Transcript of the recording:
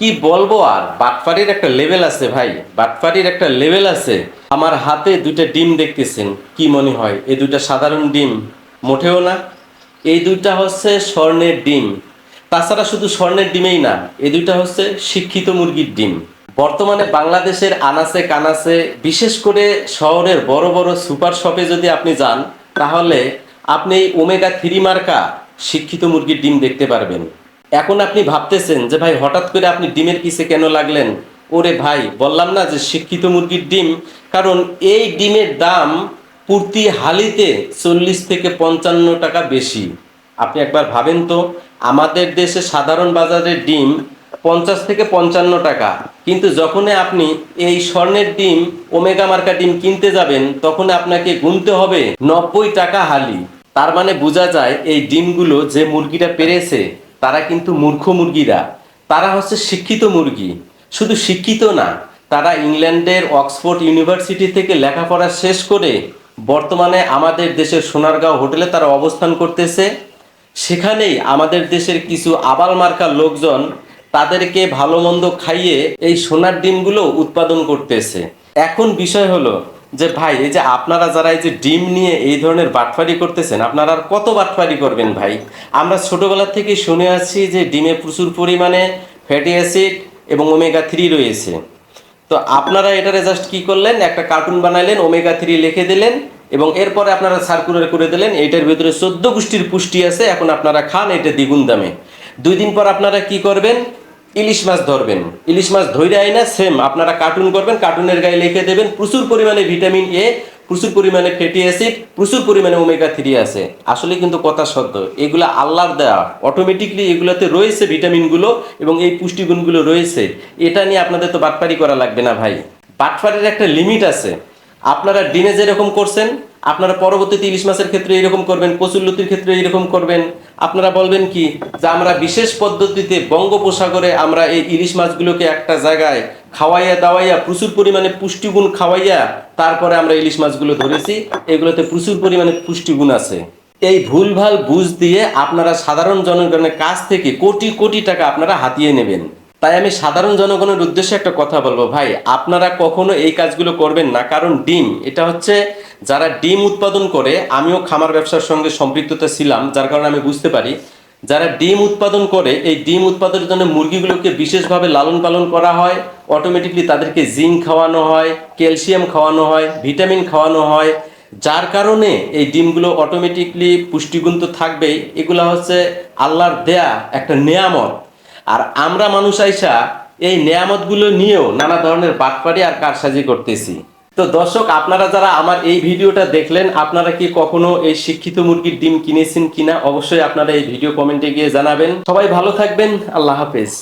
কি বলবো আর বাটফারির একটা লেভেল আছে ভাই, বাটফারির একটা লেভেল আছে। আমার হাতে দুইটা ডিম দেখতেছেন, কি মনে হয় এই দুইটা সাধারণ ডিম? মোটেও না। এই দুইটা হচ্ছে স্বর্ণের ডিম। তাছাড়া শুধু স্বর্ণের ডিমেই না, এই দুইটা হচ্ছে শিক্ষিত মুরগির ডিম। বর্তমানে বাংলাদেশের আনাচে কানাচে, বিশেষ করে শহরের বড় বড় সুপার শপে যদি আপনি যান, তাহলে আপনি এই ওমেগা 3 মার্কা শিক্ষিত মুরগির ডিম দেখতে পারবেন। এখন আপনি ভাবতেছেন যে ভাই হঠাৎ করে আপনি ডিমের পিছে কেন লাগলেন? ওরে ভাই, বললাম না যে শিক্ষিত মুরগির ডিম। কারণ এই ডিমের দাম প্রতি হালিতে 40 থেকে 55 টাকা বেশি। আপনি একবার ভাবেন তো, আমাদের দেশে সাধারণ বাজারের ডিম 50 থেকে 55 টাকা, কিন্তু যখনই আপনি এই স্বর্ণের ডিম, ওমেগা মার্কা ডিম কিনতে যাবেন, তখন আপনাকে গুনতে হবে 90 টাকা হালি। তার মানে বোঝা যায় এই ডিমগুলো যে মুরগিরা পেরেছে, তারা কিন্তু মূর্খ মুরগিরা। তারা হচ্ছে শিক্ষিত মুরগি। শুধু শিক্ষিত না, তারা ইংল্যান্ডের অক্সফোর্ড ইউনিভার্সিটি থেকে লেখাপড়া শেষ করে বর্তমানে আমাদের দেশের সোনারগাঁও হোটেলে তারা অবস্থান করতেছে। সেখানেই আমাদের দেশের কিছু আবাল মার্কা লোকজন তাদেরকে ভালো মন্দ খাইয়ে এই সোনার ডিমগুলো উৎপাদন করতেছে। এখন বিষয় হলো যে ভাই, এই যে আপনারা যারা এই যে ডিম নিয়ে এই ধরনের বাটফারি করতেছেন, আপনারা আর কত বাটফারি করবেন ভাই? আমরা ছোটবেলা থেকে শুনে আসছি যে ডিমে প্রচুর পরিমাণে ফ্যাটি অ্যাসিড এবং ওমেগা 3 রয়েছে। তো আপনারা এটারে জাস্ট কি করলেন, একটা কার্টুন বানাইলেন, ওমেগা 3 লিখে দিলেন, এবং এরপরে আপনারা সার্কুলার করে দিলেন এইটার ভিতরে 14 গোষ্ঠীর পুষ্টি আছে, এখন আপনারা খান এটা দ্বিগুণ দামে। 2 দিন পর আপনারা কি করবেন? ইলিশ মাছ ধরবেন। ইলিশ মাছ ধরে আইনা সেম আপনারা কার্টুন করবেন, কার্টুনের গায়ে লিখে দেবেন প্রচুর পরিমাণে ভিটামিন এ, প্রচুর পরিমাণে ফ্যাটি অ্যাসিড, প্রচুর পরিমাণে ওমেগা 3 আছে। আসলে কিন্তু কথা সত্য, এগুলা আল্লাহর দেওয়া, অটোমেটিকলি এগুলোতে রয়েছে ভিটামিনগুলো এবং এই পুষ্টিগুণগুলো রয়েছে। এটা নিয়ে আপনাদের তো বাটপারি করা লাগবে না ভাই। বাটপারের একটা লিমিট আছে। আপনারা ডিমে যেরকম করছেন, আপনারা পরবর্তীতে ইলিশ মাছের ক্ষেত্রে এরকম করবেন, কচুরলতির ক্ষেত্রে এরকম করবেন। আপনারা বলবেন কি যে আমরা বিশেষ পদ্ধতিতে বঙ্গোপসাগরে আমরা এই ইলিশ মাছগুলোকে একটা জায়গায় খাওয়াইয়া দাওয়াইয়া প্রচুর পরিমাণে পুষ্টিগুণ খাওয়াইয়া তারপরে আমরা ইলিশ মাছগুলো ধরেছি, এগুলোতে প্রচুর পরিমাণে পুষ্টিগুণ আছে। এই ভুলভাল বুঝ দিয়ে আপনারা সাধারণ জনগণের কাছ থেকে কোটি কোটি টাকা আপনারা হাতিয়ে নেবেন। তাই আমি সাধারণ জনগণের উদ্দেশ্যে একটা কথা বলবো, ভাই আপনারা কখনো এই কাজগুলো করবেন না। কারণ ডিম এটা হচ্ছে, যারা ডিম উৎপাদন করে, আমিও খামার ব্যবসার সঙ্গে সম্পৃক্ততা ছিলাম, যার কারণে আমি বুঝতে পারি, যারা ডিম উৎপাদন করে এই ডিম উৎপাদনের জন্য মুরগিগুলোকে বিশেষভাবে লালন পালন করা হয়। অটোমেটিকলি তাদেরকে জিঙ্ক খাওয়ানো হয়, ক্যালসিয়াম খাওয়ানো হয়, ভিটামিন খাওয়ানো হয়, যার কারণে এই ডিমগুলো অটোমেটিকলি পুষ্টিগুণ তো থাকবেই। এগুলা হচ্ছে আল্লাহর দেয়া একটা নেয়ামত। আর আমরা মানুষ আইসা এই নেয়ামতগুলো নিয়েও নানা ধরনের বাটপারি আর কারসাজি করতেছি। তো দর্শক, আপনারা যারা আমার এই ভিডিওটা দেখলেন, আপনারা কি কখনো এই শিক্ষিত মুরগির ডিম কিনেছেন কিনা? অবশ্যই আপনারা এই ভিডিও কমেন্টে গিয়ে জানাবেন। সবাই ভালো থাকবেন। আল্লাহ হাফেজ।